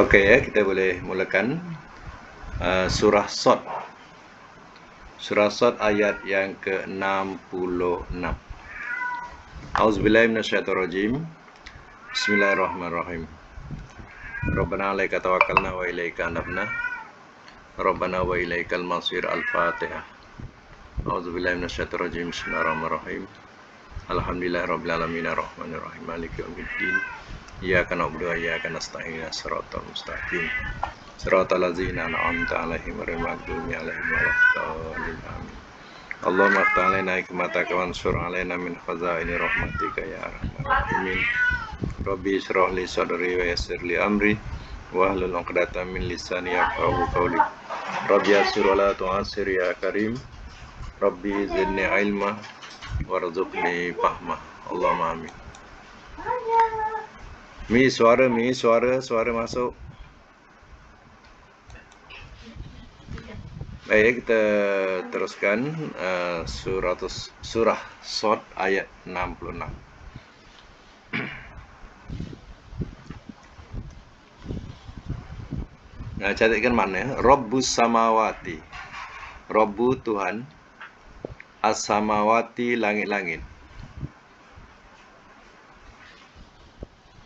Oke ya, kita boleh mulakan surah Shad. Surah Shad ayat yang ke-66. A'udzubillahi minasyaitonirrajim. Bismillahirrahmanirrahim. Rabbana 'alaika tawakkalna wa ilaika anabna. Rabbana wa ilaikal masir. Al-Fatihah. A'udzubillahi minasyaitonirrajim. Bismillahirrahmanirrahim. Alhamdulillahirabbil alamin arrahmanir rahim maliki yaumiddin. Iyyaka na'budu wa iyyaka nasta'in. Shiratal mustaqim. Shiratal ladzina an'amta 'alaihim ghairil maghdubi 'alaihim waladdallin. Amin. Allahumma iftah 'alaina hikmataka wansur 'alaina min khazaini rahmatika ya arhamar rahimin. Rabbi shrah li sadri wa yassir li amri wahlul 'uqdatam min lisani yafqahu qawli. Rabbi yassir wa la tu'assir ya karim. Rabbi zidni ilma warzuqni fahma. Allahumma amin. Suara masuk. Baik, kita teruskan surah Shad ayat 66. Nah, catatkan makna. Rabbus samawati. Rabbu Tuhan. As-samawati langit-langit.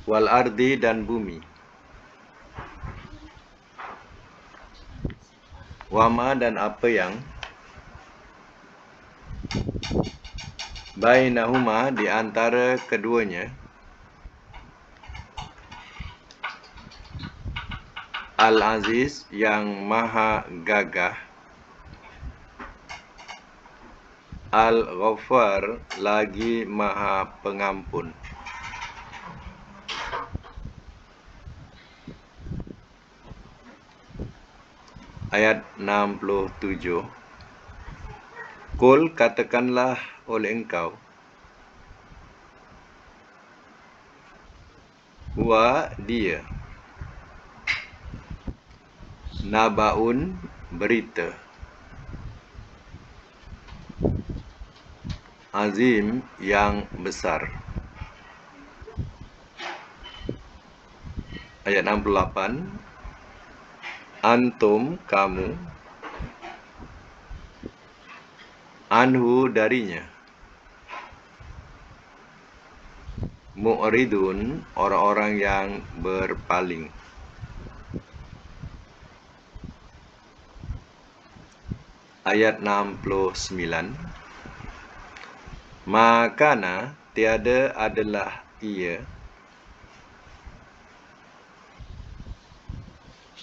Wal ardi dan bumi. Wama dan apa yang bainahuma di antara keduanya. Al-Aziz yang maha gagah. Al-Ghaffar lagi maha pengampun. Ayat 67. Qul, katakanlah oleh engkau, huwa dia, nabaun berita, azim yang besar. Ayat 68. Antum kamu, anhu darinya, mu'ridun orang-orang yang berpaling. Ayat 69. Makana tiada adalah ia,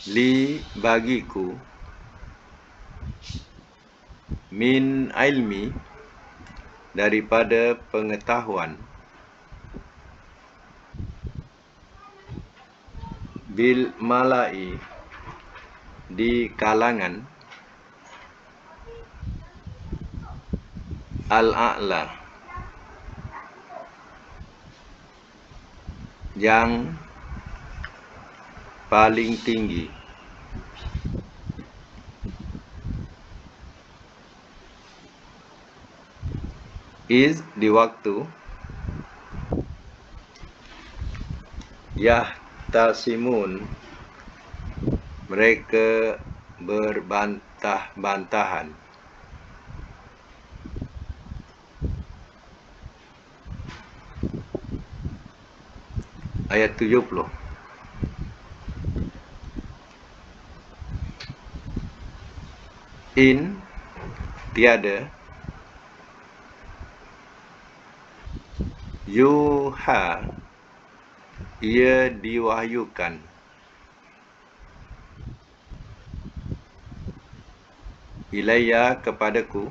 li bagiku, min ilmi daripada pengetahuan, bil malai di kalangan, al-a'la yang paling tinggi. Iz di waktu, yahtasimun mereka berbantah-bantahan. Ayat 70. In tiada, yuha ia diwahyukan, ilayya kepadaku,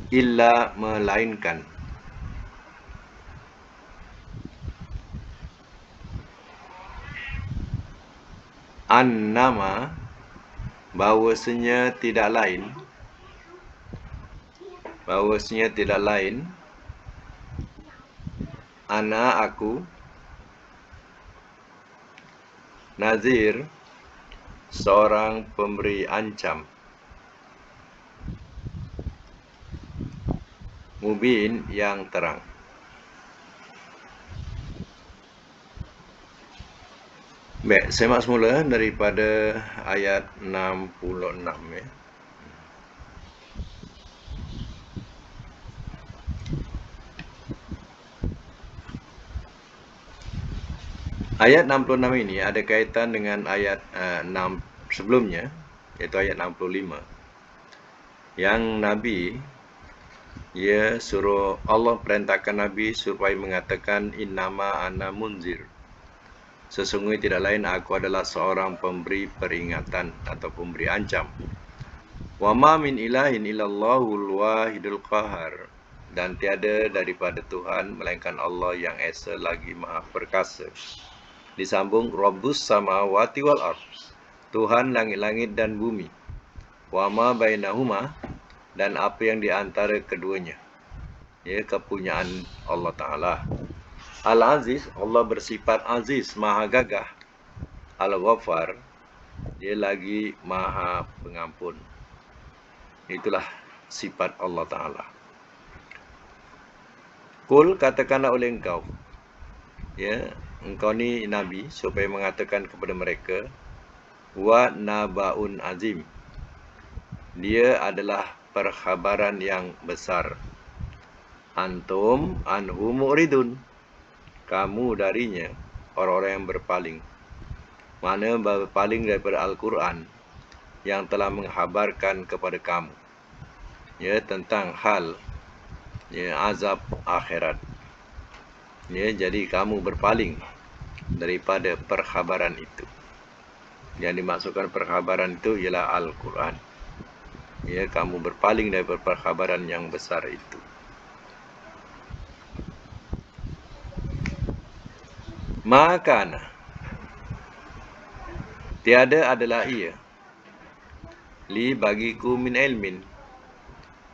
illa melainkan, annama bahwasanya tidak lain, ana aku, nazir seorang pemberi ancam, mubin yang terang. Baik, semak semula daripada ayat 66 ya. Ayat 66 ini ada kaitan dengan ayat 6 sebelumnya, iaitu ayat 65. Yang Nabi Allah perintahkan Nabi supaya mengatakan innama ana munzir. Sesungguhnya tidak lain aku adalah seorang pemberi peringatan atau pemberi ancam. Wa ma min ilahin illallahul wahidul qahar. Dan tiada daripada Tuhan melainkan Allah yang esa lagi maha perkasa. Disambung Rabbus samawati wal ardh. Tuhan langit-langit dan bumi. Wa ma bainahuma, dan apa yang di antara keduanya. Ya, kepunyaan Allah Ta'ala. Al-Aziz, Allah bersifat Aziz, Maha Gagah. Al-Ghaffar, dia lagi Maha Pengampun. Itulah sifat Allah Ta'ala. Kul, katakanlah oleh engkau, ya, engkau ni Nabi, supaya mengatakan kepada mereka, wa nabaun azim. Dia adalah perkhabaran yang besar. Antum anhu mu'ridun. Kamu darinya orang-orang yang berpaling. Mana berpaling daripada Al-Quran yang telah menghabarkan kepada kamu, ya, tentang hal, ya, azab akhirat. Ya, jadi kamu berpaling daripada perkhabaran itu. Yang dimaksudkan perkhabaran itu ialah Al-Quran. Ya, kamu berpaling daripada perkhabaran yang besar itu. Makana, tiada adalah ia, li bagiku min ilmin,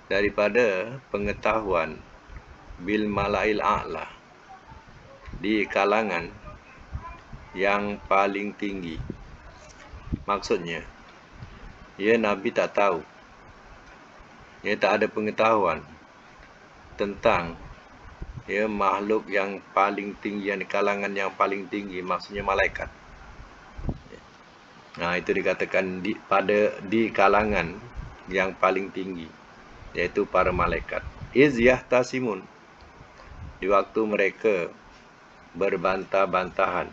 daripada pengetahuan, bil malail a'la, di kalangan yang paling tinggi. Maksudnya, ya, Nabi tak tahu, ya, tak ada pengetahuan tentang, ya, makhluk yang paling tinggi, yang di kalangan yang paling tinggi, maksudnya malaikat. Nah, itu dikatakan di kalangan yang paling tinggi, yaitu para malaikat. Iz yahtasimun, di waktu mereka berbantah-bantahan,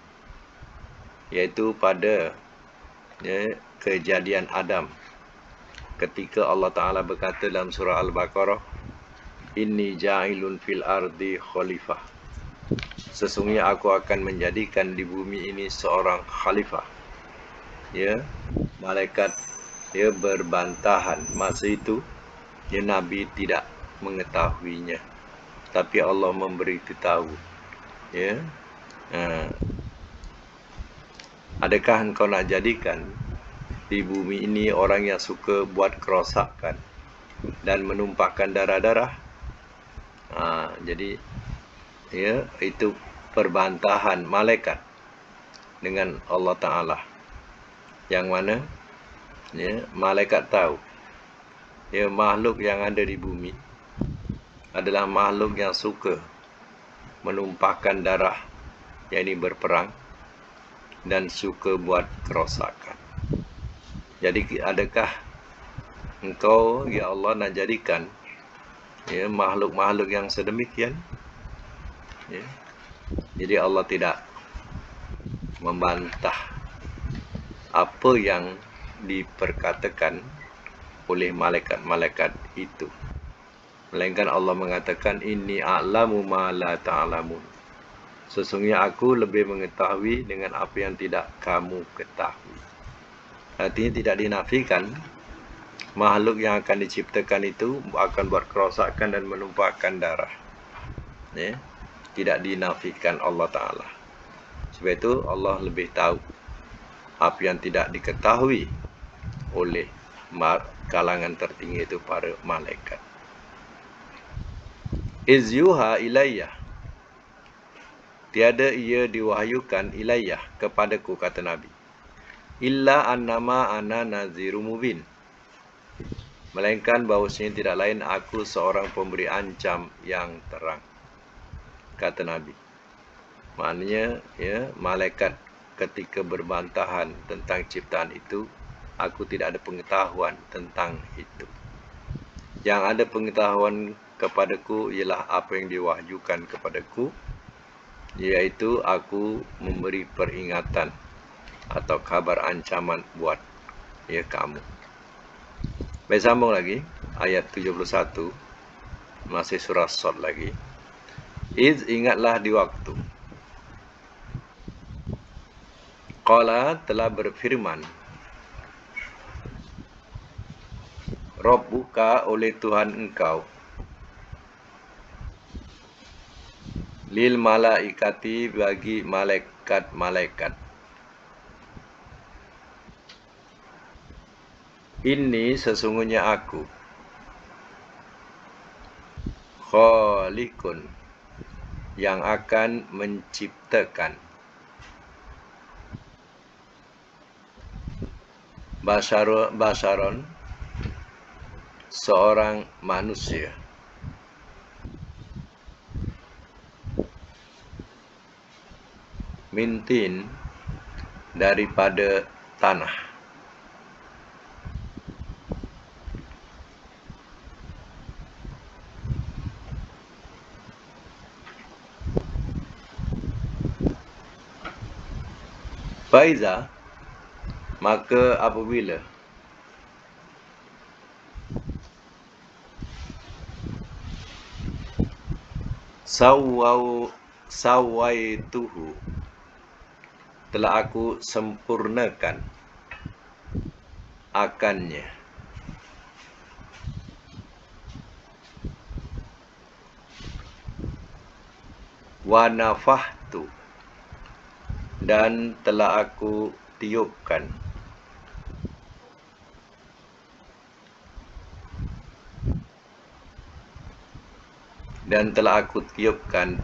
yaitu pada, ya, kejadian Adam. Ketika Allah Ta'ala berkata dalam surah Al-Baqarah, inni ja'ilun fil ardi khalifah. Sesungguhnya aku akan menjadikan di bumi ini seorang khalifah. Ya, malaikat, ya, berbantahan. Masa itu, ya, Nabi tidak mengetahuinya, tapi Allah memberitahu. Ya, adakah engkau nak jadikan di bumi ini orang yang suka buat kerosakan dan menumpahkan darah-darah? Jadi, ya, itu perbantahan malaikat dengan Allah Ta'ala. Yang mana, ya, malaikat tahu, ya, makhluk yang ada di bumi adalah makhluk yang suka menumpahkan darah, yakni berperang, dan suka buat kerosakan. Jadi, adakah engkau, ya Allah, nak jadikan, ya, makhluk-makhluk yang sedemikian? Ya. Jadi Allah tidak membantah apa yang diperkatakan oleh malaikat-malaikat itu, melainkan Allah mengatakan inni a'lamu ma la ta'lamun. Sesungguhnya aku lebih mengetahui dengan apa yang tidak kamu ketahui. Artinya tidak dinafikan makhluk yang akan diciptakan itu akan buat kerosakan dan menumpahkan darah. Ya, tidak dinafikan Allah Ta'ala. Sebab itu Allah lebih tahu apa yang tidak diketahui oleh kalangan tertinggi itu para malaikat. Iz yuha ilayya, tiada ia diwahyukan ilayya, kepadaku, kata Nabi, illa annama ana naziru mubin, melainkan bahawasanya tidak lain aku seorang pemberi ancam yang terang, kata Nabi. Maknanya, ya, malaikat ketika berbantahan tentang ciptaan itu, aku tidak ada pengetahuan tentang itu. Yang ada pengetahuan kepadaku ialah apa yang diwahyukan kepadaku, yaitu aku memberi peringatan atau kabar ancaman buat kamu. Baik, sambung lagi ayat 71, masih surah Shad lagi. Ingatlah di waktu Qala telah berfirman Rabbuka oleh Tuhan engkau lil malaikati bagi malaikat-malaikat. Ini sesungguhnya aku Khaliqun yang akan menciptakan Basharon seorang manusia mintin daripada tanah. Faiza, maka apabila sawaituhu telah aku sempurnakan akannya, wa nafahtu dan telah aku tiupkan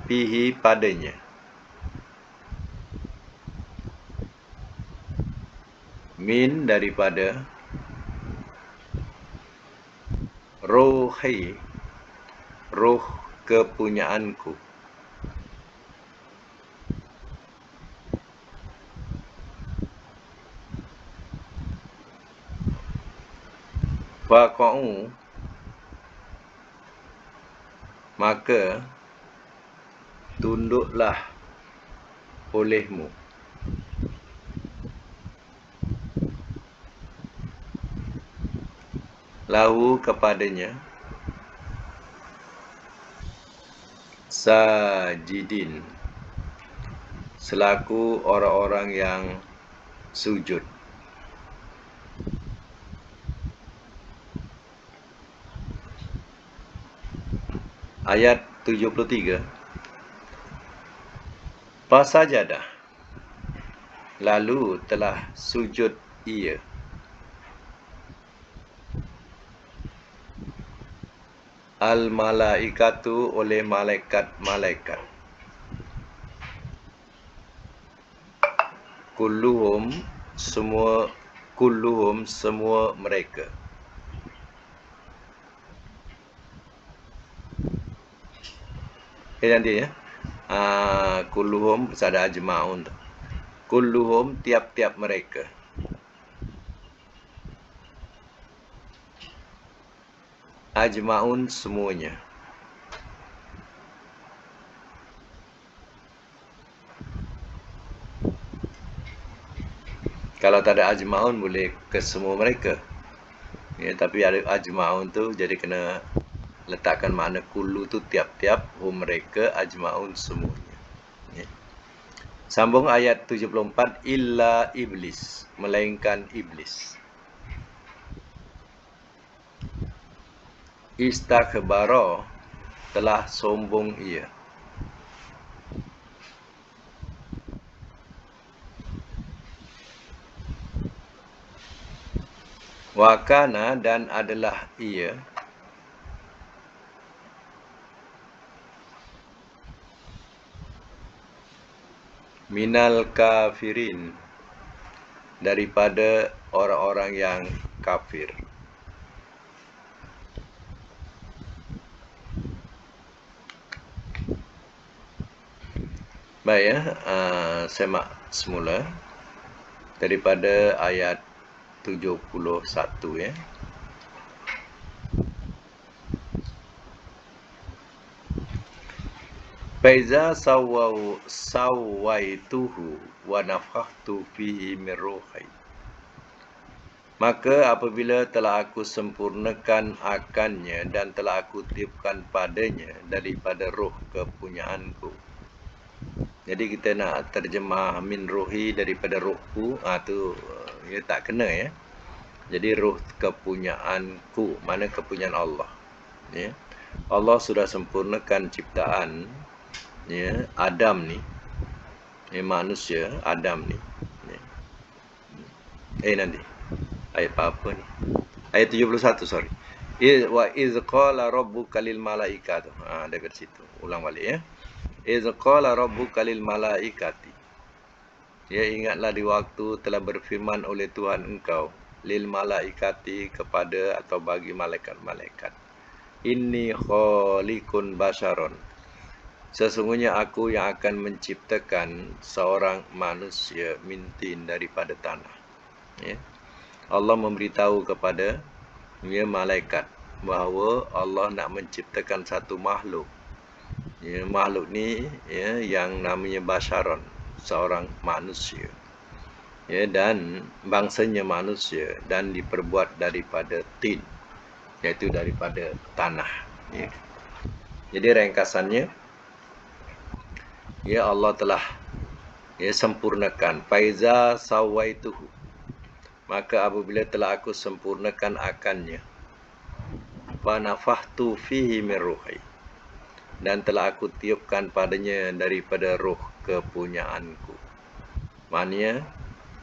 fihi padanya min daripada ruhi ruh kepunyaanku, faqa'u maka tunduklah olehmu lahu kepadanya sajidin selaku orang-orang yang sujud. Ayat 73. Fasajadah lalu telah sujud ia al-malaikatu oleh malaikat-malaikat kulluhum semua mereka. Nanti ya. Kulluhum ada ajma'un. Kulluhum tiap-tiap mereka. Ajma'un semuanya. Kalau tak ada ajma'un boleh ke semua mereka. Ya, tapi ada ajma'un tu jadi kena letakkan makna kullu tu tiap-tiap, mereka, ajma'un semuanya. Ya. Sambung ayat 74, illa iblis, melainkan iblis. Istakbara telah sombong ia. Wakana dan adalah ia minal kafirin daripada orang-orang yang kafir. Baik ya, semak semula. daripada ayat 71 ya. Faiza sawaituhu wa nafakhtu fihi min ruhi. Maka apabila telah aku sempurnakan akannya dan telah aku tiupkan padanya daripada roh kepunyaanku. Jadi kita nak terjemah min ruhi daripada rohku, tu ya tak kena ya. Jadi roh kepunyaanku, mana kepunyaan Allah. Ya. Allah sudah sempurnakan ciptaan ya, Adam ni. Manusia, Adam ni. Ya. Nanti. Ayat apa ni? Ayat 71, sorry. Wa iz qala rabbuka lil malaikati. Dari situ. Ulang balik ya. Iz qala rabbuka lil malaikati. Ya, ingatlah di waktu telah berfirman oleh Tuhan engkau lil malaikati kepada atau bagi malaikat-malaikat. Inni khaliqun basharon. Sesungguhnya aku yang akan menciptakan seorang manusia mintin daripada tanah. Ya. Allah memberitahu kepada malaikat bahawa Allah nak menciptakan satu makhluk. Ya, makhluk ni ya, yang namanya basharon, seorang manusia. Ya, dan bangsanya manusia dan diperbuat daripada tin, iaitu daripada tanah. Ya. Jadi ringkasannya, ya Allah telah sempurnakan. Faiza sawaituhu. Maka apabila telah aku sempurnakan akannya. Wa nafakhtu fihi min ruhi. Dan telah aku tiupkan padanya daripada roh kepunyaanku. Maknanya,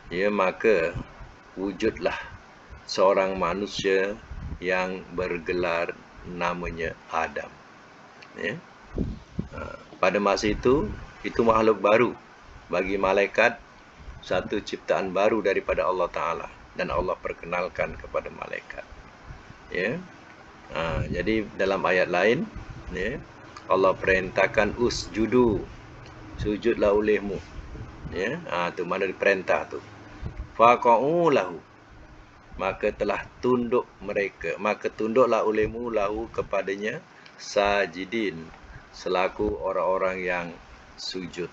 ya maka wujudlah seorang manusia yang bergelar namanya Adam. Ya. Pada masa itu makhluk baru bagi malaikat, satu ciptaan baru daripada Allah Ta'ala, dan Allah perkenalkan kepada malaikat. Ya. Jadi dalam ayat lain ya, Allah perintahkan usjudu, sujudlah olehmu. Ya, tu mana diperintah tu. Faqa'u lahu, maka telah tunduk mereka, maka tunduklah olehmu lahu kepadanya sajidin, selaku orang-orang yang sujud.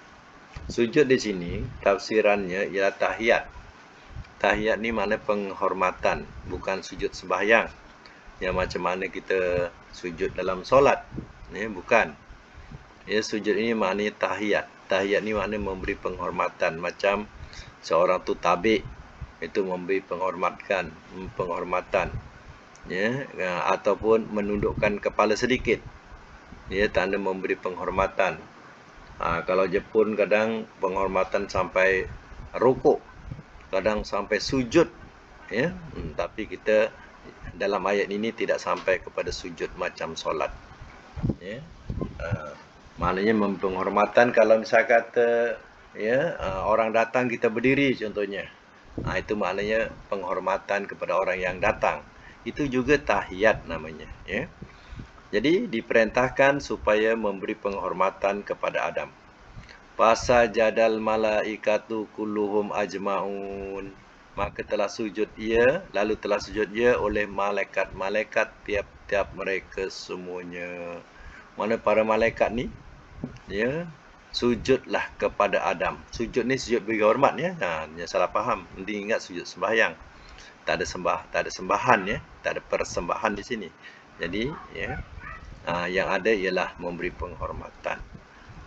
Sujud di sini tafsirannya ialah tahiyat. Tahiyat ni makna penghormatan, bukan sujud sembahyang. Yang macam mana kita sujud dalam solat. Ya, bukan. Ya, sujud ini maknanya tahiyat. Tahiyat ni makna memberi penghormatan. Macam seorang tu tabik, itu memberi penghormatan. Ya, ataupun menundukkan kepala sedikit. Ya, tanda memberi penghormatan. Kalau Jepun kadang penghormatan sampai rukuk, kadang sampai sujud. Ya, tapi kita dalam ayat ini tidak sampai kepada sujud macam solat. Ya, maknanya penghormatan kalau misal kata ya, orang datang kita berdiri contohnya. Itu maknanya penghormatan kepada orang yang datang. Itu juga tahiyat namanya. Ya. Jadi diperintahkan supaya memberi penghormatan kepada Adam. Fasajadal malaikatu kulluhum ajmaun. Maka telah sujud ia, lalu telah sujud ia oleh malaikat-malaikat tiap-tiap mereka semuanya. Mana para malaikat ni ya, sujudlah kepada Adam. Sujud ni sujud bagi hormat ya. Jangan salah faham. Nanti ingat sujud sembahyang. Tak ada sembahan ya, tak ada persembahan di sini. Jadi ya, yang ada ialah memberi penghormatan.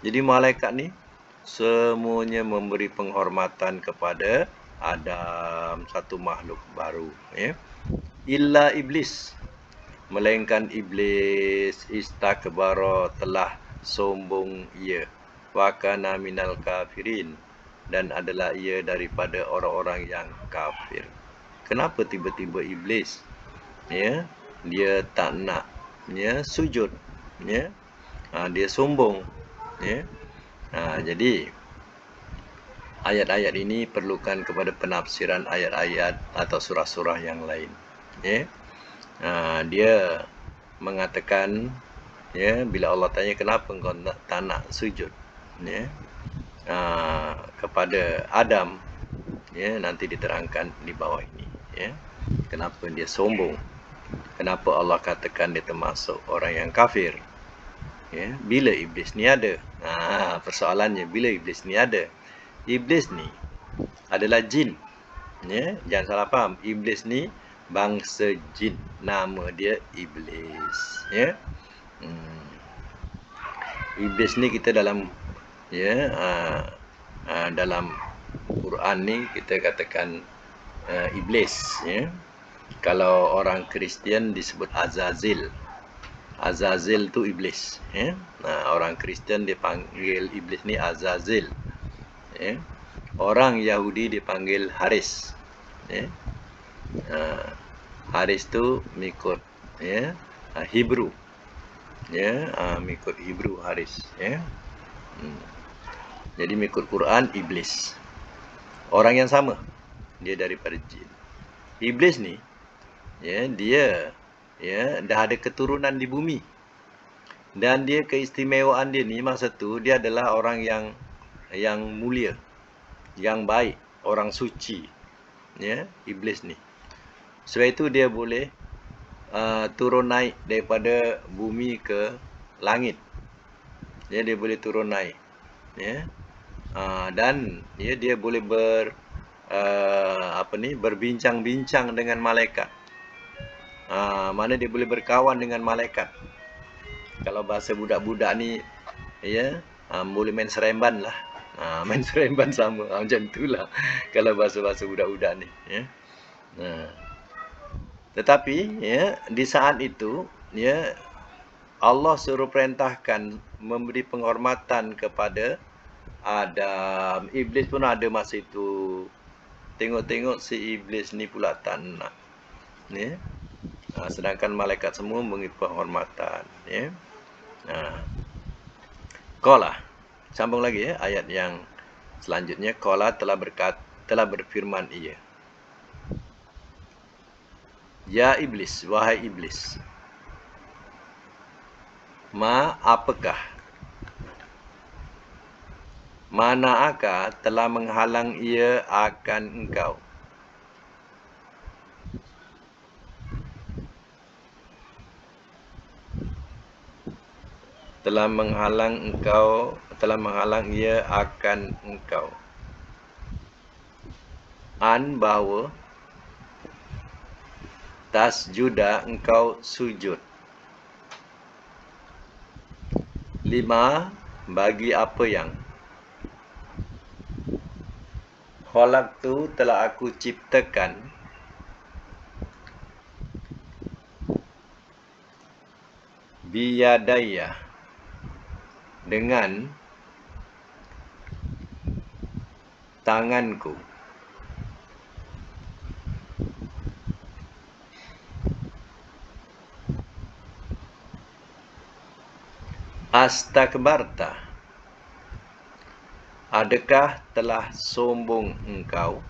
Jadi malaikat ni semuanya memberi penghormatan kepada Adam, satu makhluk baru ya. Illa iblis, melainkan iblis, istakbara, telah sombong ia, wa kana minal kafirin, dan adalah ia daripada orang-orang yang kafir. Kenapa tiba-tiba iblis ya, dia tak nak ya sujud ya, dia sombong ya. Jadi ayat-ayat ini perlukan kepada penafsiran ayat-ayat atau surah-surah yang lain ya. Dia mengatakan ya, bila Allah tanya kenapa engkau tak nak sujud ya, kepada Adam, Ya, nanti diterangkan di bawah ini. Ya, kenapa dia sombong? Kenapa Allah katakan dia termasuk orang yang kafir? Ya, bila iblis ni ada? Persoalannya bila iblis ni ada? Iblis ni adalah jin. Ya, jangan salah faham. Iblis ni bangsa jin. Nama dia iblis. Ya. Iblis ni kita dalam dalam Quran ni kita katakan iblis, ya. Kalau orang Kristian disebut Azazil. Azazil tu iblis, ya. Orang Kristian dipanggil iblis ni Azazil, ya. Orang Yahudi dipanggil Haris, ya. Haris tu mengikut, ya, Hebrew, ya, mengikut Hebrew Haris, ya. Jadi mengikut Quran iblis. Orang yang sama, dia daripada jin. Iblis ni, ya, dia, ya, dah ada keturunan di bumi. Dan dia keistimewaan dia ni masa tu dia adalah orang yang mulia, yang baik, orang suci. Ya, iblis ni. Sebab itu dia boleh turun naik daripada bumi ke langit. Ya, dia boleh turun naik. Ya. Dan ya, dia boleh berbincang-bincang dengan malaikat. Mana dia boleh berkawan dengan malaikat. Kalau bahasa budak-budak ni, ya, boleh main seremban lah. Main seremban sama, macam itulah kalau bahasa-bahasa budak-budak ni, ya. Tetapi, ya, di saat itu, ya, Allah suruh perintahkan memberi penghormatan kepada Adam. Iblis pun ada masa itu. Tengok-tengok si iblis ni pula tak nak, ya. Sedangkan malaikat semua memberi penghormatan, ya. Qala, sambung lagi, ya, ayat yang selanjutnya. Qala telah berfirman ia, ya iblis, wahai iblis, apakah, manakah telah menghalang ia akan engkau? Telah menghalang ia akan engkau. Bahawa tasjuda engkau sujud. 5. Bagi apa yang khalaqtu telah aku ciptakan biyadaya dengan tanganku. Astakbarta, adakah telah sombong engkau?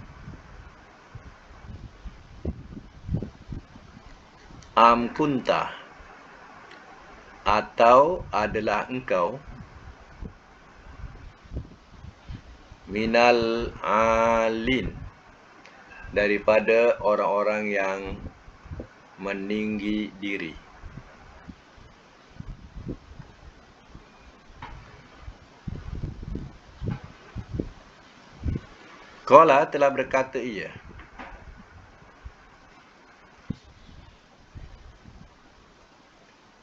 Kunta, atau adalah engkau minal alin, daripada orang-orang yang meninggi diri. Qala telah berkata ia,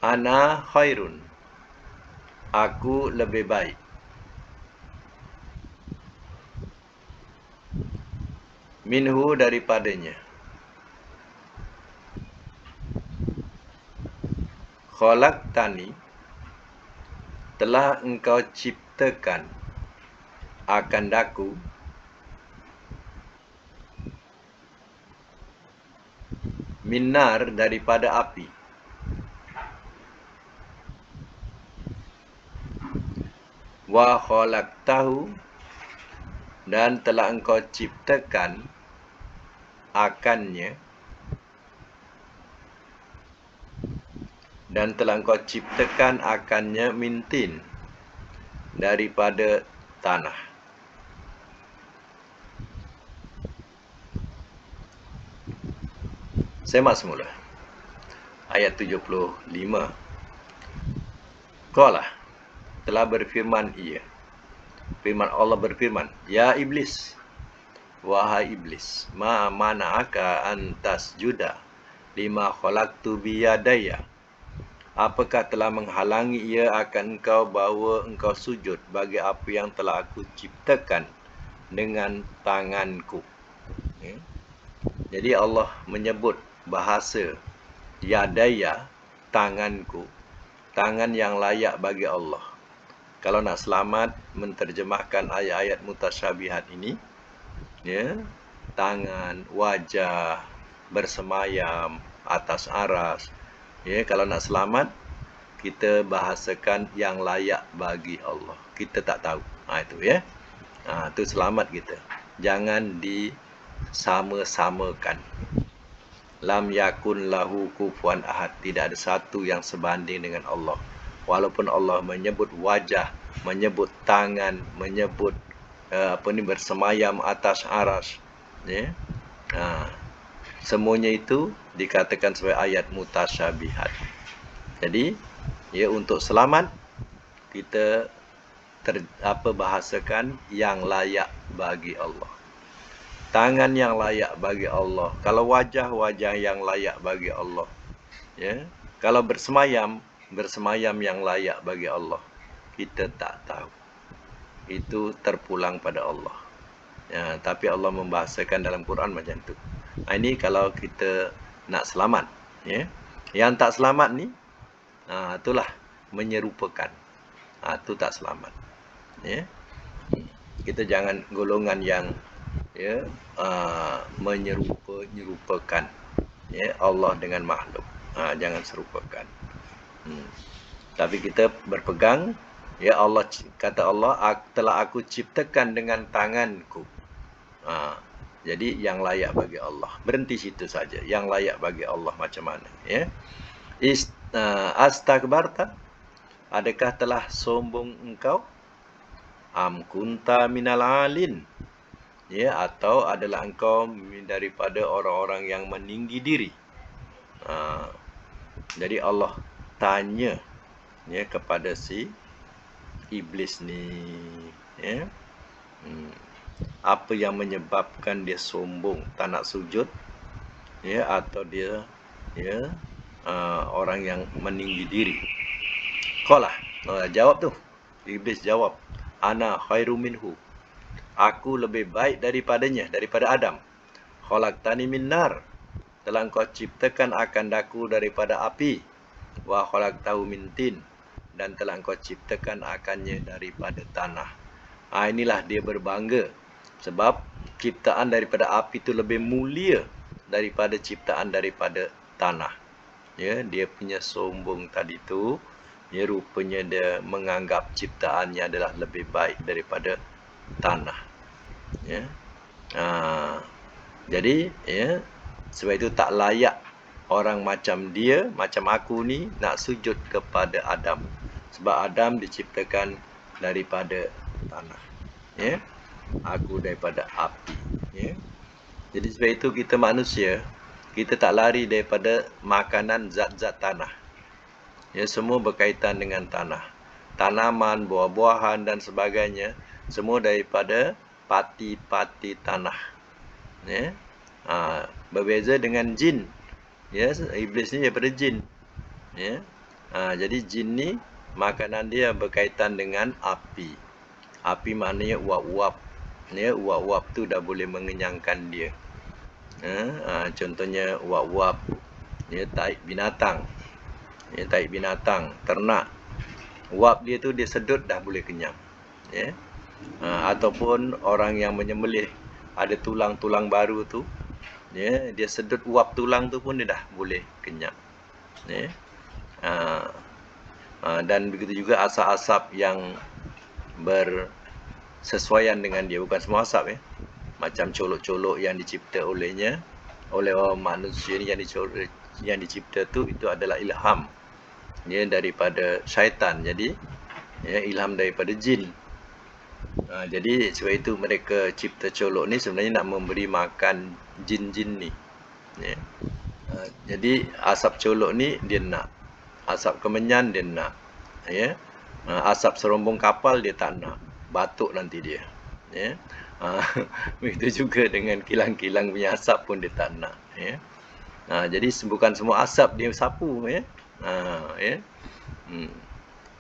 ana khairun, aku lebih baik. Minhu, daripadanya. Khalaqtani, telah engkau ciptakan akan daku minar, daripada api. Wa khalaqtahu, dan telah engkau ciptakan akannya, mintin, daripada tanah. Semak semula. Ayat 75. Qala, telah berfirman ia. Firman Allah berfirman, ya iblis, wahai iblis, ma mana'aka an tasjuda lima khalaqtu biyadaya. Apakah telah menghalangi ia akan engkau bahawa engkau sujud bagi apa yang telah aku ciptakan dengan tanganku. Jadi Allah menyebut bahasa yadaya, tanganku, tangan yang layak bagi Allah. Kalau nak selamat menterjemahkan ayat-ayat mutasyabihat ini, ya, tangan, wajah, bersemayam atas aras. Ya, kalau nak selamat, kita bahasakan yang layak bagi Allah. Kita tak tahu. Itu ya. Itu selamat kita. Jangan disama-samakan. Lam yakun lahu kufuwan ahad. Tidak ada satu yang sebanding dengan Allah. Walaupun Allah menyebut wajah, menyebut tangan, menyebut bersemayam atas aras, ya. Semuanya itu dikatakan sebagai ayat mutasyabihat. Jadi, ya, untuk selamat kita bahasakan yang layak bagi Allah. Tangan yang layak bagi Allah. Kalau wajah yang layak bagi Allah. Ya. Kalau bersemayam yang layak bagi Allah. Kita tak tahu. Itu terpulang pada Allah. Ya, tapi Allah membahasakan dalam Quran macam tu. Ini kalau kita nak selamat. Ya. Yang tak selamat ni, itulah menyerupakan. Itu tak selamat. Ya. Kita jangan golongan yang, ya, menyerupakan, ya, Allah dengan makhluk. Jangan serupakan. Tapi kita berpegang, ya, Allah kata Allah, telah aku ciptakan dengan tanganku. Jadi yang layak bagi Allah. Berhenti situ saja. Yang layak bagi Allah macam mana? Ya. Astakbarta, adakah telah sombong engkau? Am kunta minal alin, ya, atau adalah engkau daripada orang-orang yang meninggi diri. Jadi Allah tanya, ya, kepada si iblis ni, ya, apa yang menyebabkan dia sombong, tak nak sujud, ya, atau dia, ya, orang yang meninggi diri. Qala, jawab tu. Iblis jawab, ana khairu minhu. Aku lebih baik daripadanya, daripada Adam. Khalaqtani min nar. Telah engkau ciptakan akan daku daripada api. Wa khalaqtahu min tin. Dan telah engkau ciptakan akannya daripada tanah. Inilah dia berbangga. Sebab ciptaan daripada api itu lebih mulia daripada ciptaan daripada tanah. Ya, dia punya sombong tadi tu, ya, rupanya dia menganggap ciptaannya adalah lebih baik daripada tanah. Ya. Jadi, ya, sebab itu tak layak orang macam dia, macam aku ni, nak sujud kepada Adam. Sebab Adam diciptakan daripada tanah. Ya. Aku daripada api. Ya. Jadi sebab itu kita manusia, kita tak lari daripada makanan zat-zat tanah. Ya, semua berkaitan dengan tanah. Tanaman, buah-buahan dan sebagainya, semua daripada pati-pati tanah. Ya. Berbeza dengan jin. Ya, iblis ni daripada jin. Ya. Jadi jin ni makanan dia berkaitan dengan api. Api maknanya uap-uap. Ya, uap-uap tu dah boleh mengenyangkan dia. Contohnya uap-uap, ya, taik binatang. Ya, taik binatang, ternak. Uap dia tu dia sedut dah boleh kenyang. Ya. Ataupun orang yang menyembelih, ada tulang-tulang baru tu, ya, dia sedut uap tulang tu pun dia dah boleh kenyang. Ya. Dan begitu juga asap-asap yang bersesuaian dengan dia, bukan semua asap, ya. Macam colok-colok yang dicipta oleh orang manusia ni, yang dicipta tu, itu adalah ilham, ya, daripada syaitan. Jadi, ya, ilham daripada jin. Jadi sebab itu mereka cipta colok ni sebenarnya nak memberi makan jin-jin ni. Ya. Jadi asap colok ni dia nak, asap kemenyan dia nak, ya. Asap serombong kapal dia tak nak, batuk nanti dia, ya. Begitu juga dengan kilang-kilang punya asap pun dia tak nak, ya. Jadi bukan semua asap dia sapu, ya. Ya.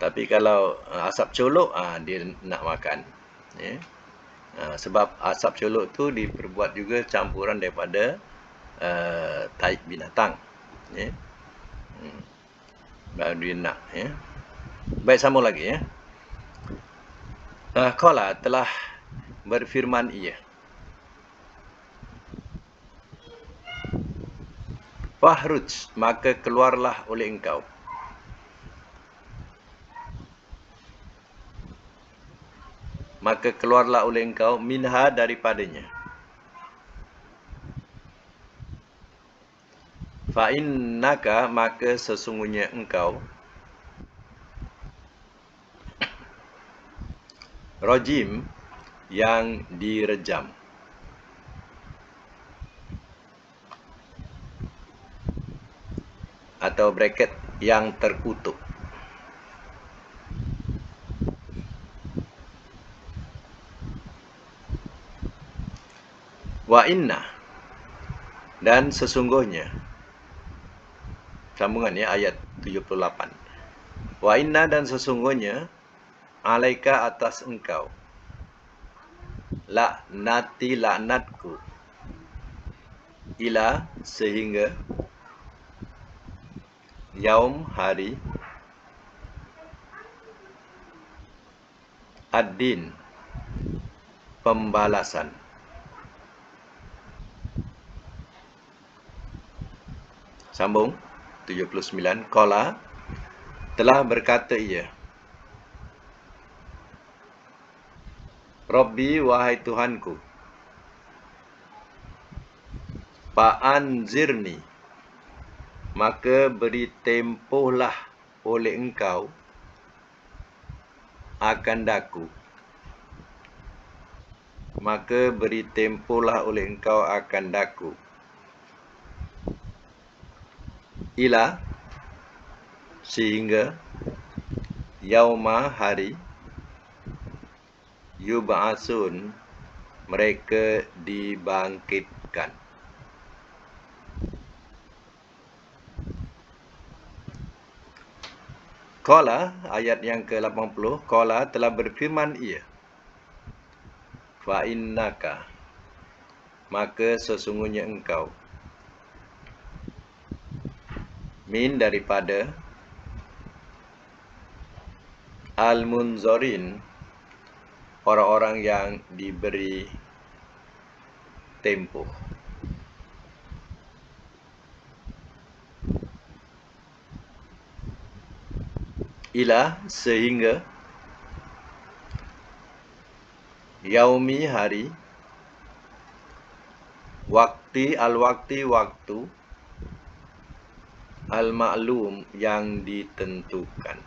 Tapi kalau asap colok, dia nak makan, ya. Sebab asap colok tu diperbuat juga campuran daripada taik binatang, ya. Baru dia nak, ya. Baik, sambung lagi, ya. Qala telah berfirman ia, fahruj, maka keluarlah oleh engkau. Maka keluarlah oleh engkau minha, daripadanya. Fa'innaka, maka sesungguhnya engkau, rajim, yang direjam. Atau bracket, yang terkutuk. Wa inna, dan sesungguhnya, sambungan, ya, ayat 78. Wa inna, dan sesungguhnya, alaika, atas engkau, laknati, laknatku, ila, sehingga, yaum, hari, ad-din, pembalasan. Sambung 79. Qala, telah berkata ia, Rabbi, wahai Tuhanku, fa'anzirni, maka beri tempohlah oleh engkau akan daku. Maka beri tempohlah oleh engkau akan daku. Ila, sehingga, yauma, hari, yub'asun, mereka dibangkitkan. Qala, ayat yang ke-80. Qala, telah berfirman ia, fa'innaka, maka sesungguhnya engkau, min, daripada, al-munzorin, orang-orang yang diberi tempoh. Ila, sehingga, yaumi, hari, wakti, al-wakti, waktu, al-ma'lum, yang ditentukan.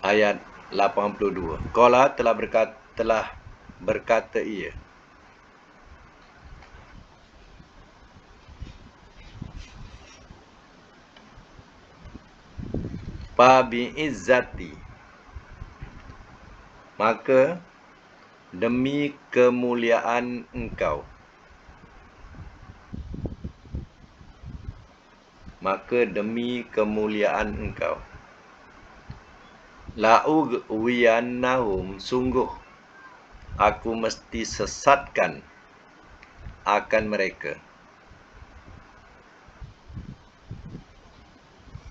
Ayat 82. Qala, telah berkata ia, fa bi'izzati, maka demi kemuliaan engkau, maka demi kemuliaan engkau, la'ughwiyannahum, sungguh aku mesti sesatkan akan mereka.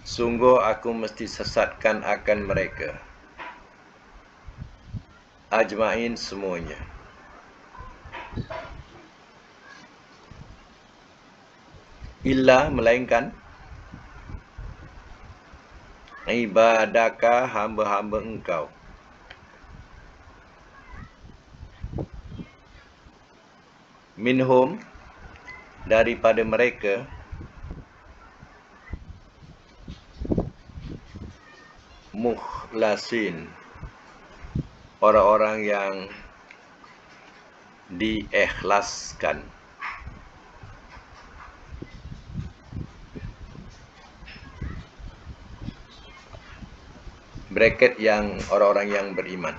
Sungguh aku mesti sesatkan akan mereka. Ajma'in, semuanya. Illa, melainkan, ibadaka, hamba-hamba engkau, minhum, daripada mereka, mukhlasin, orang-orang yang diikhlaskan. Bracket yang orang-orang yang beriman.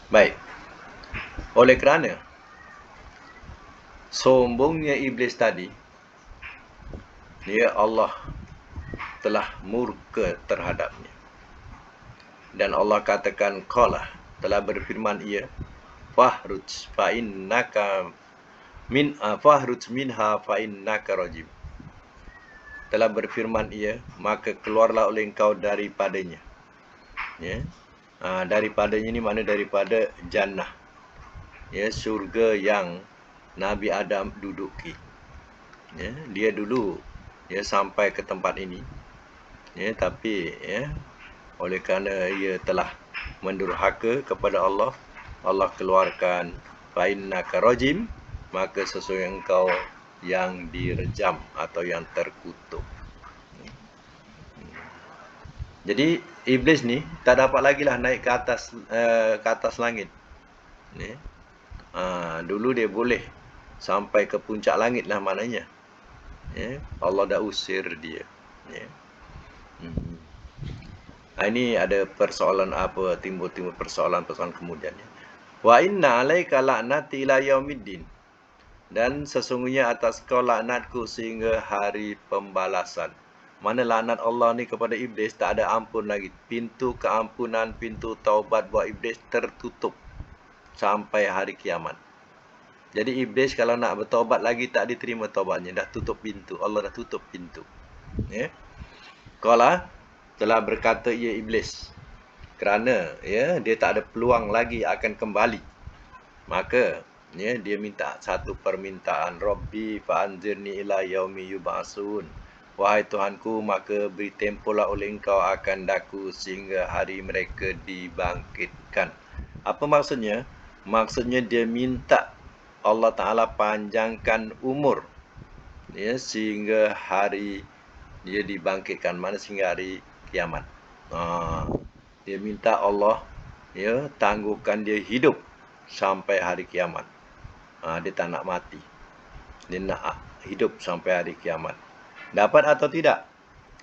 Baik. Oleh kerana sombongnya iblis tadi, Allah telah murka terhadapnya. Dan Allah katakan qala, telah berfirman ia, fahruj fa innaka fahruj minha fa innaka rajim. Telah berfirman ia, maka keluarlah oleh engkau daripadanya. Daripadanya ini makna daripada jannah, surga yang Nabi Adam duduki. Dia dulu sampai ke tempat ini, tapi oleh kerana ia telah mendurhaka kepada Allah, Allah keluarkan fa innaka rajim, maka sesungguhnya engkau yang direjam atau yang terkutuk. Jadi iblis ni tak dapat lagi lah naik ke atas langit. Dulu dia boleh sampai ke puncak langit lah maknanya. Allah dah usir dia. Ini ada persoalan apa, timbul persoalan kemudian. Wa inna alaika la'nati ila yaumiddin. Dan sesungguhnya atas kau laknatku sehingga hari pembalasan. Mana laknat Allah ni kepada iblis tak ada ampun lagi. Pintu keampunan, pintu taubat buat iblis tertutup sampai hari kiamat. Jadi iblis kalau nak bertaubat lagi tak diterima taubatnya, dah tutup pintu. Allah dah tutup pintu. Qala, telah berkata ia iblis, kerana dia tak ada peluang lagi akan kembali, maka dia minta satu permintaan, Rabbi fa'anzirni ila yaumi yub'asun, wahai Tuhanku, maka beri tempohlah oleh engkau akan daku sehingga hari mereka dibangkitkan. Apa maksudnya? Maksudnya dia minta Allah Ta'ala panjangkan umur sehingga hari dia dibangkitkan, mana sehingga hari kiamat. Dia minta Allah tangguhkan dia hidup sampai hari kiamat. Dia tak nak mati, dia nak hidup sampai hari kiamat. Dapat atau tidak?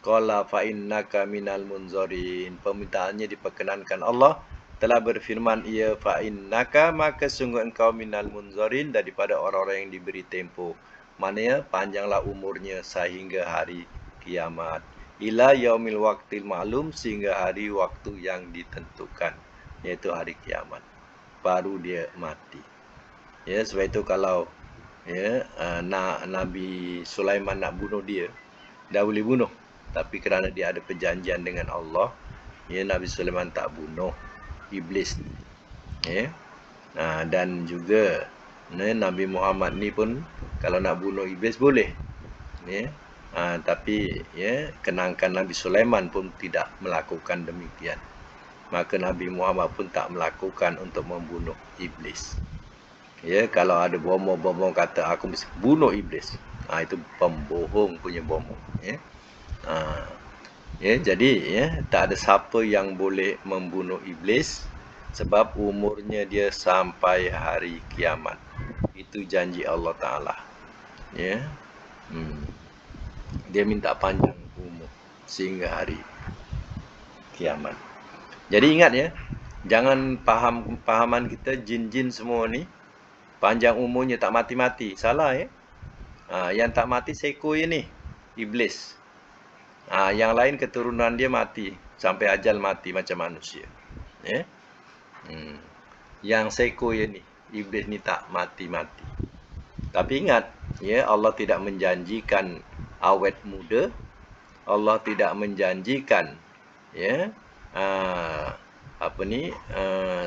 Qala fa innaka minal munzarin. Permintaannya diperkenankan. Allah telah berfirman ia, fa innaka, maka sungguh engkau minal munzarin, daripada orang-orang yang diberi tempoh. Maknanya panjanglah umurnya sehingga hari kiamat. Ila yaumil waqtil ma'lum, sehingga hari waktu yang ditentukan, iaitu hari kiamat, baru dia mati. Sebab itu kalau Nabi Sulaiman nak bunuh dia, dah boleh bunuh, tapi kerana dia ada perjanjian dengan Allah, Nabi Sulaiman tak bunuh iblis ni. Dan juga Nabi Muhammad ni pun kalau nak bunuh iblis boleh. Tapi kenangkan Nabi Sulaiman pun tidak melakukan demikian. Maka Nabi Muhammad pun tak melakukan untuk membunuh iblis. Kalau ada bomoh-bomoh kata aku mesti bunuh iblis, itu pembohong punya bomoh. Jadi tak ada siapa yang boleh membunuh iblis, sebab umurnya dia sampai hari kiamat. Itu janji Allah Ta'ala. Dia minta panjang umur sehingga hari kiamat. Jadi ingat jangan pahaman kita jin-jin semua ni panjang umurnya tak mati-mati. Salah Yang tak mati seekor ni, iblis. Yang lain keturunan dia mati sampai ajal mati macam manusia. Yang seekor ni, iblis ni tak mati-mati. Tapi ingat, Allah tidak menjanjikan awet muda. Allah tidak menjanjikan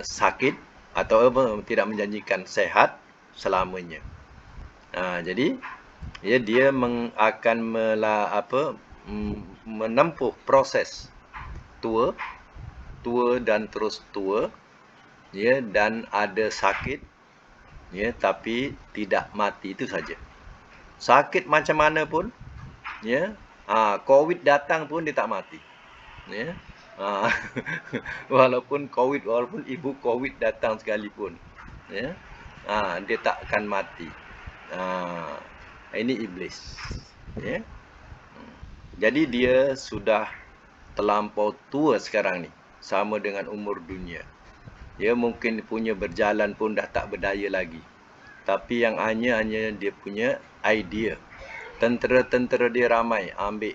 sakit, atau tidak menjanjikan sehat selamanya. Jadi dia akan menempuh proses tua dan terus tua, dan ada sakit, tapi tidak mati, itu saja. Sakit macam mana pun COVID datang pun dia tak mati. Ya. Walaupun ibu COVID datang sekalipun, ya. Dia tak akan mati. Ini iblis. Ya. Jadi dia sudah terlampau tua sekarang ni, sama dengan umur dunia. Dia mungkin punya berjalan pun dah tak berdaya lagi. Tapi yang hanya dia punya idea. Tentera-tentera dia ramai ambil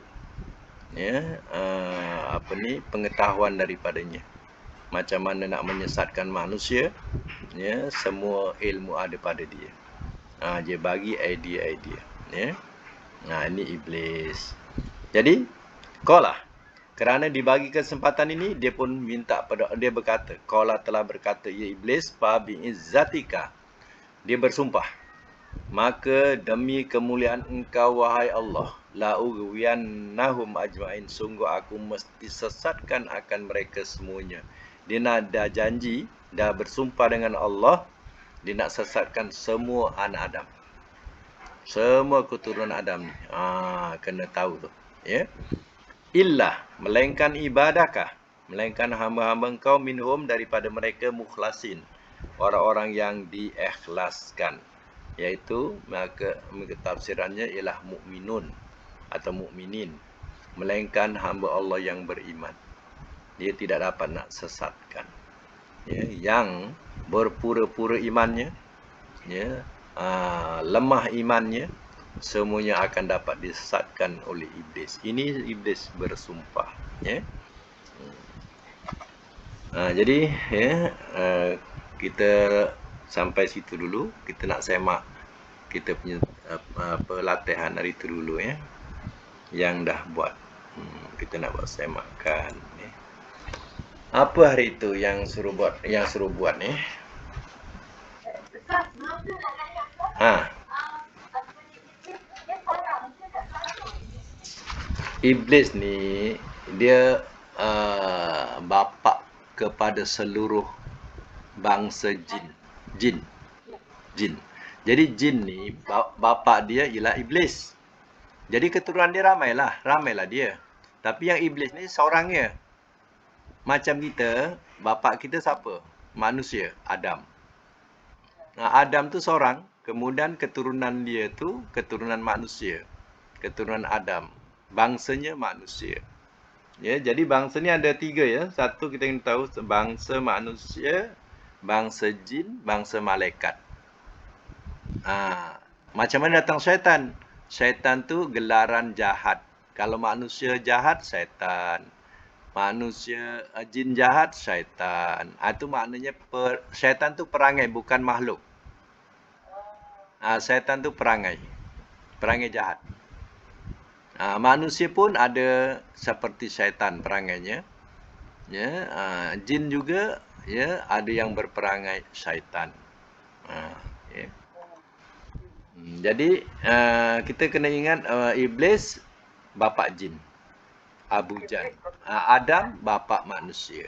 pengetahuan daripadanya. Macam mana nak menyesatkan manusia, semua ilmu ada pada dia. Dia bagi idea-idea, ini iblis. Jadi, kerana dibagi kesempatan ini, dia pun minta pada dia berkata, qala telah berkata, ya iblis, fa bi'izzatika. Dia bersumpah, maka demi kemuliaan engkau wahai Allah, la ughwiyannahum ajmain, sungguh aku mesti sesatkan akan mereka semuanya. Dia nak dah janji, dah bersumpah dengan Allah, dia nak sesatkan semua anak Adam. Semua keturunan Adam ni. Kena tahu tu, ya. Illa, melainkan ibadakah, melainkan hamba-hamba engkau minhum, daripada mereka, mukhlasin, orang-orang yang diikhlaskan, iaitu maka tafsirannya ialah mukminun atau mukminin, melainkan hamba Allah yang beriman. Dia tidak dapat nak sesatkan, yang berpura-pura imannya, lemah imannya, semuanya akan dapat disesatkan oleh iblis. Ini iblis bersumpah, jadi kita sampai situ dulu. Kita nak semak kita punya pelatihan hari itu dulu, yang dah buat. Kita nak buat semakan. Apa hari itu yang suruh buat ni? Iblis ni dia bapa kepada seluruh bangsa jin. Jadi jin ni bapa dia ialah iblis. Jadi keturunan dia ramailah dia. Tapi yang iblis ni seorangnya. Macam kita, bapa kita siapa? Manusia, Adam. Adam tu seorang, kemudian keturunan dia tu keturunan manusia, keturunan Adam. Bangsanya manusia. Jadi bangsa ni ada 3, ya. Satu kita ingin tahu, bangsa manusia, bangsa jin, bangsa malaikat. Macam mana datang syaitan? Syaitan tu gelaran jahat. Kalau manusia jahat, syaitan. Manusia jin jahat, syaitan. Itu maknanya syaitan tu perangai, bukan makhluk. Syaitan tu perangai jahat. Manusia pun ada seperti syaitan perangainya, jin juga, ada yang berperangai syaitan. Jadi kita kena ingat, iblis bapa jin, Abu Jan. Adam bapa manusia.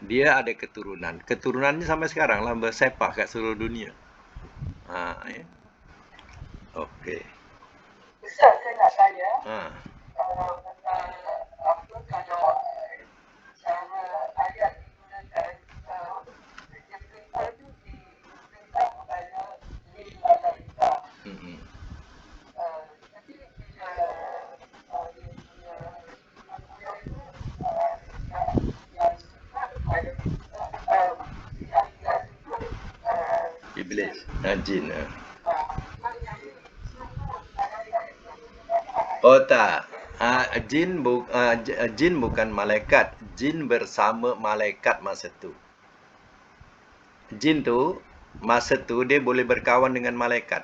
Dia ada keturunannya sampai sekarang lah bersepah kat seluruh dunia. Okey. Ustaz, saya nak tanya, kalau cara ayat digunakan, yang perintah itu diperintah kepada lil malaikah. Tapi bila iblis, jin. Oh tak. Jin bukan malaikat. Jin bersama malaikat masa tu. Jin tu masa tu dia boleh berkawan dengan malaikat.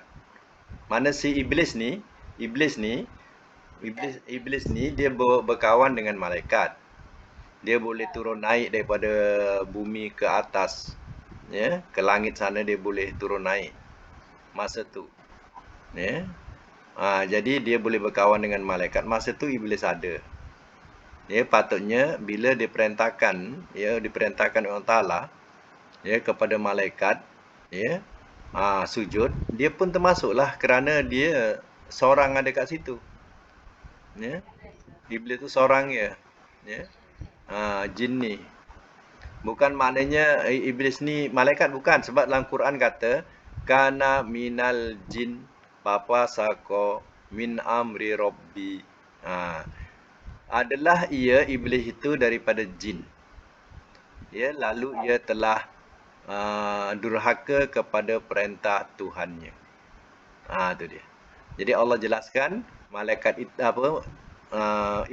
Mana si iblis ni dia berkawan dengan malaikat. Dia boleh turun naik daripada bumi ke atas, ke langit sana dia boleh turun naik masa tu. Jadi dia boleh berkawan dengan malaikat. Masa tu iblis ada. Patutnya bila diperintahkan oleh Allah Ta'ala, kepada malaikat, sujud, dia pun termasuklah kerana dia seorang ada kat situ. Ya. Iblis itu seorang ya. Ya. Jin ni. Bukan maknanya iblis ni malaikat, bukan. Sebab dalam Quran kata kana minal jin papa sako min amri rabbi. Adalah ia iblis itu daripada jin. Ya, lalu ia telah durhaka kepada perintah Tuhannya. Itu dia. Jadi Allah jelaskan malaikat itu apa,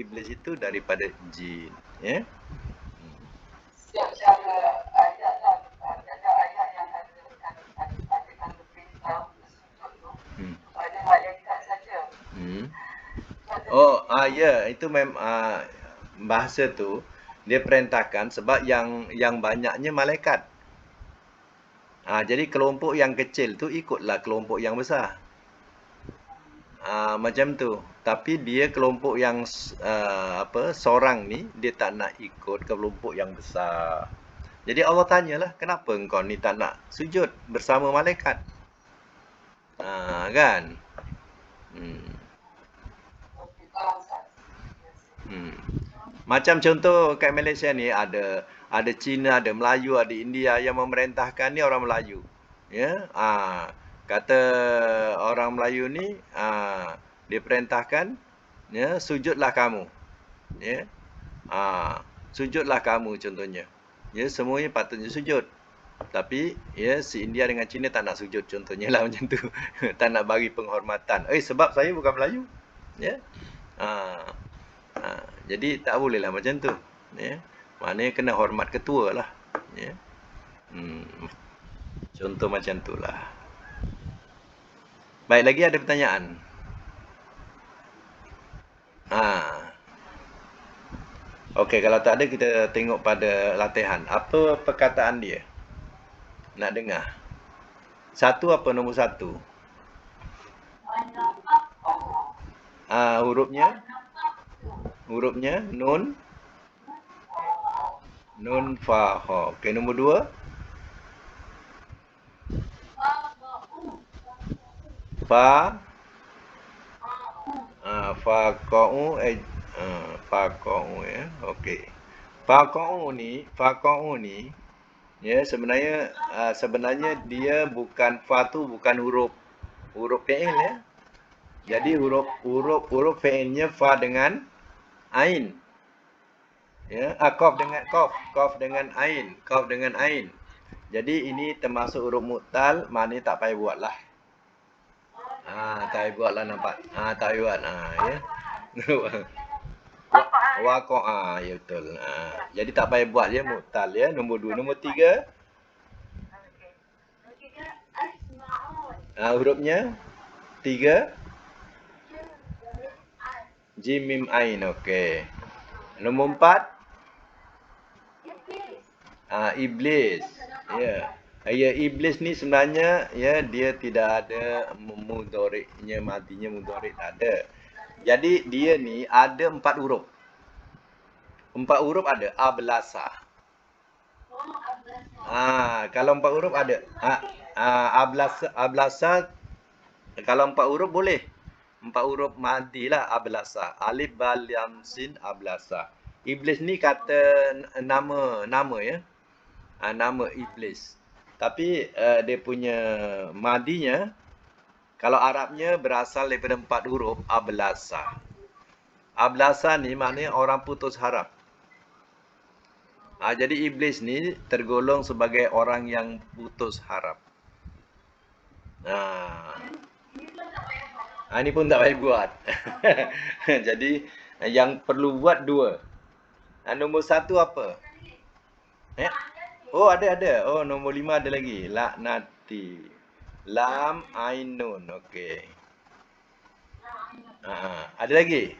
iblis itu daripada jin, ya. Secara ayat lah, ada ayat yang katakan berperintah bersujud tu pada malaikat saja. Ya, itu bahasa tu dia perintahkan sebab yang banyaknya malaikat. Jadi kelompok yang kecil tu ikutlah kelompok yang besar. Macam tu. Tapi dia kelompok yang seorang ni dia tak nak ikut kelompok yang besar. Jadi Allah tanyalah, kenapa engkau ni tak nak sujud bersama malaikat? Kan? Macam contoh kat Malaysia ni ada Cina, ada Melayu, ada India yang memerintahkan ni orang Melayu. Ya. Kata orang Melayu ni diperintahkan, ya, sujudlah kamu. Ya. Sujudlah kamu contohnya. Ya, semuanya patutnya sujud. Tapi ya si India dengan Cina tak nak sujud contohnya lah macam tu. Tak nak bagi penghormatan. Sebab saya bukan Melayu. Ya. Jadi tak boleh lah macam tu. Ya. Maknanya kena hormat ketua lah. Ya. Contoh macam tu lah. Baik, lagi ada pertanyaan? Okey, kalau tak ada kita tengok pada latihan. Apa perkataan dia? Nak dengar. Satu apa nombor satu? Hurufnya? Hurufnya nun. Nun fa ha. Okey, nombor dua? Fa. Fa qa'u fa qa'u ya. Okey. Fa qa'u ni ya sebenarnya dia bukan fa tu bukan huruf fi'il ya. Jadi huruf fi'ilnya fa dengan ain. Ya, qaf dengan ain. Jadi ini termasuk huruf mu'tal, maknanya tak payah buatlah. Tak payah buatlah nampak. Tak payah buat. Ya. Waqa'a, ya betul. Jadi tak payah buat ya mu'tal ya. Nombor 2, nombor 3. Hurufnya 3 jim mim ain. Okey. Nombor 4 iblis. Ya. Iblis ni sebenarnya ya dia tidak ada mudhari'nya, madinya mudhari' tak ada. Jadi dia ni ada 4 huruf. 4 huruf ada ablasa. Kalau 4 huruf ada ablasa kalau 4 huruf boleh. 4 huruf madi lah ablasa. Alif ba lam sin ablasa. Iblis ni kata nama ya. Nama iblis. Tapi dia punya madinya kalau Arabnya berasal daripada 4 huruf ablasa. Ablasa ni maknanya orang putus harap. Jadi iblis ni tergolong sebagai orang yang putus harap. Ini pun tak payah buat. Jadi yang perlu buat 2. Nombor 1 apa? Ada. Nombor 5 ada lagi. Laknati. Lam ain nun. Okey. Ada lagi?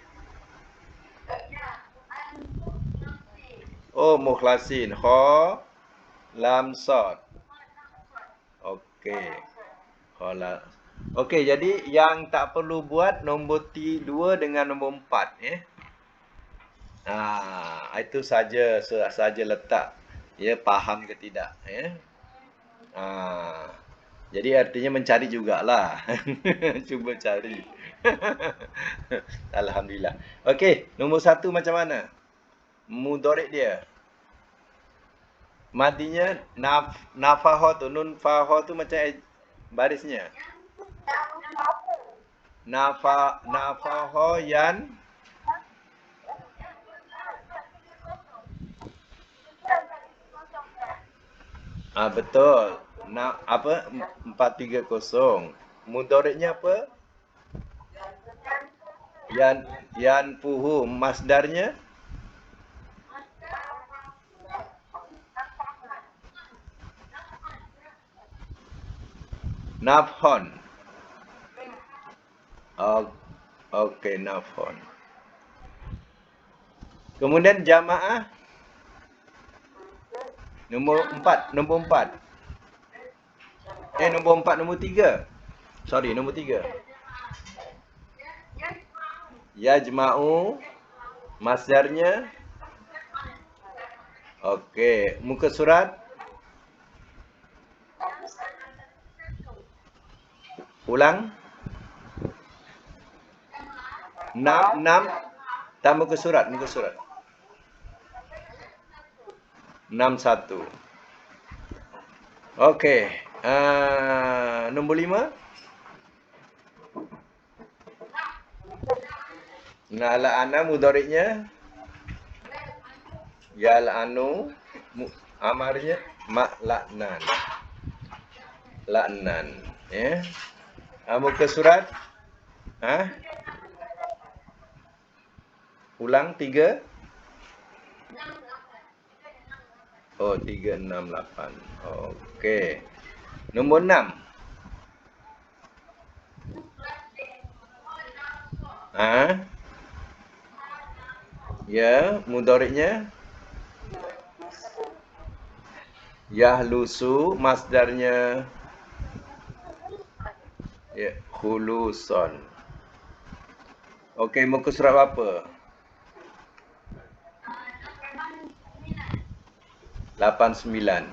Mukhlasin. Kha lam sad. Okey. Khala. Okey, jadi yang tak perlu buat nombor 2 dengan nombor 4 ya. Itu saja letak ya, faham ke tidak ya. Jadi artinya mencari jugalah. Cuba cari. Alhamdulillah. Okey, nombor 1 macam mana? Mudhari' dia. Madinya nafaha tu, nun faha tu macam barisnya. Nafaha yan betul. Apa? 430. Mudhari'nya apa? Yan puhu. Masdarnya nafhon. Okey, nafhon. Kemudian jamaah nombor 4. Nombor 3. Sorry, nombor 3. Yajma'u. Masdarnya. Okey, muka surat. Ulang. 6. Tak muka surat. 61. Okey. Nombor 5. La'ana mudhari'nya yal'anu, amarnya la'nan. Ya. Muka surat. Ulang 3. 368. Okey. Nombor 6. Ya, mudhari'nya yahlusu, masdarnya ya, khuluson. Okey, muka surat apa? 89.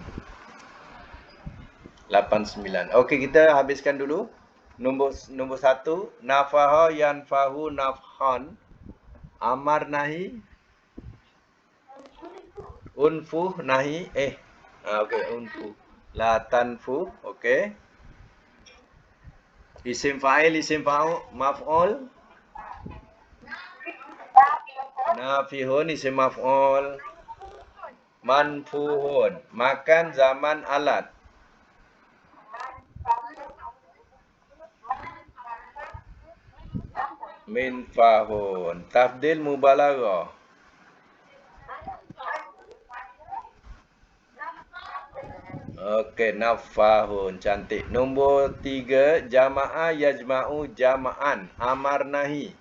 Okey, kita habiskan dulu. Nombor 1, nafaha yanfahu nafhan. Amar nahi. Unfuh nahi. Okey, unfuh. La tanfuh. Okey. Isim fa'il, isim maf'ul. Nafihun, isim maf'ul. Manfuhun. Makan zaman alat. Minfahun. Tafdil mubalaghah. Okey, nafahun. Cantik. Nombor 3, jamaah yajma'u jama'an. Amar nahi.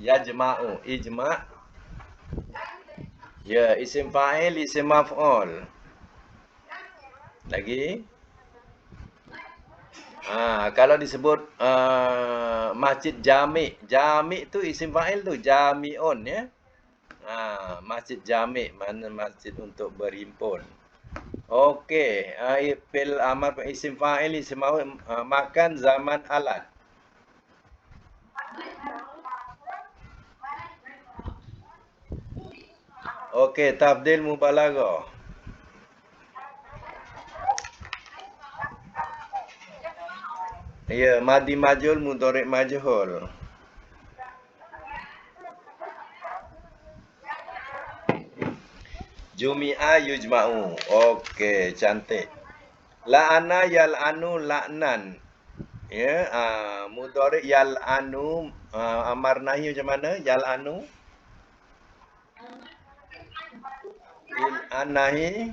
Yajma'u. Ijma'. Ya, isim fa'il, isim maf'ul. Lagi? Kalau disebut masjid jami'. Jami' tu isim fa'il tu. Jami'un, ya. Masjid jami', mana masjid untuk berhimpun. Okey, fil amar isim fa'il, isim maf'ul, makan zaman alat. Okey, tafdil mubalaghah. Ya, madi majhul, mudhari' majhul. Jumi'a yujma'u. Okey, cantik. La'ana yal'anu la'nan. Ya, mudhari' yal'anu, amar nahi macam mana? Yal'anu. Il nahi.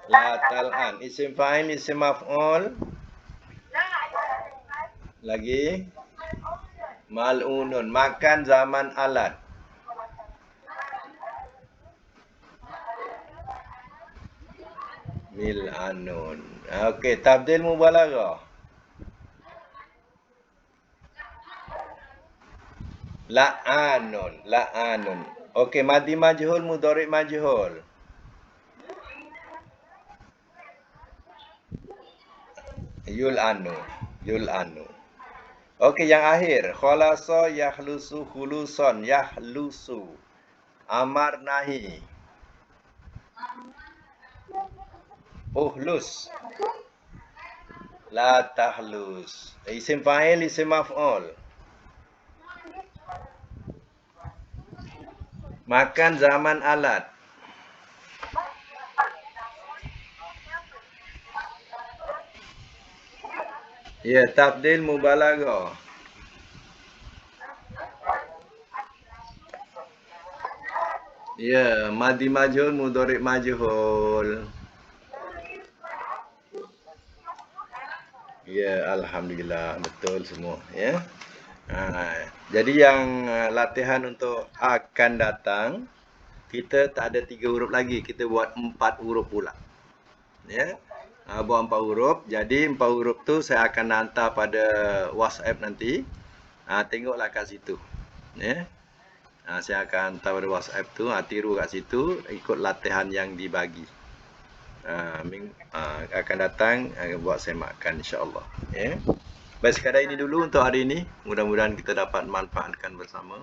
La tal'an. Isim fa'il, isim maf'ul. Lagi. Mal'unun. Makan zaman alat. Mil'anun. Okey, tabdil mubalaghah. La'anun. Okey, madi majhul, mudhari' majhul. Yul'anu. Yul'anu. Okey, yang akhir. Khalasa yahlusu khuluson. Yahlusu. Amar nahi. Uhlus. La tahlus. Isim fa'il, isim maf'ul. Makan zaman alat. Ya, tafdil mubalaghah. Ya, madi majhul, mudhari' majhul. Ya, alhamdulillah betul semua ya. Jadi yang latihan untuk akan datang, kita tak ada 3 huruf lagi, kita buat 4 huruf pula. Ya. Buat 4 huruf. Jadi 4 huruf tu saya akan hantar pada WhatsApp nanti. Tengoklah kat situ. Ya. Saya akan hantar pada WhatsApp tu, tiru kat situ ikut latihan yang dibagi. Akan datang buat semakan insya-Allah ya. Baik, sekadar ini dulu untuk hari ini. Mudah-mudahan kita dapat manfaatkan bersama.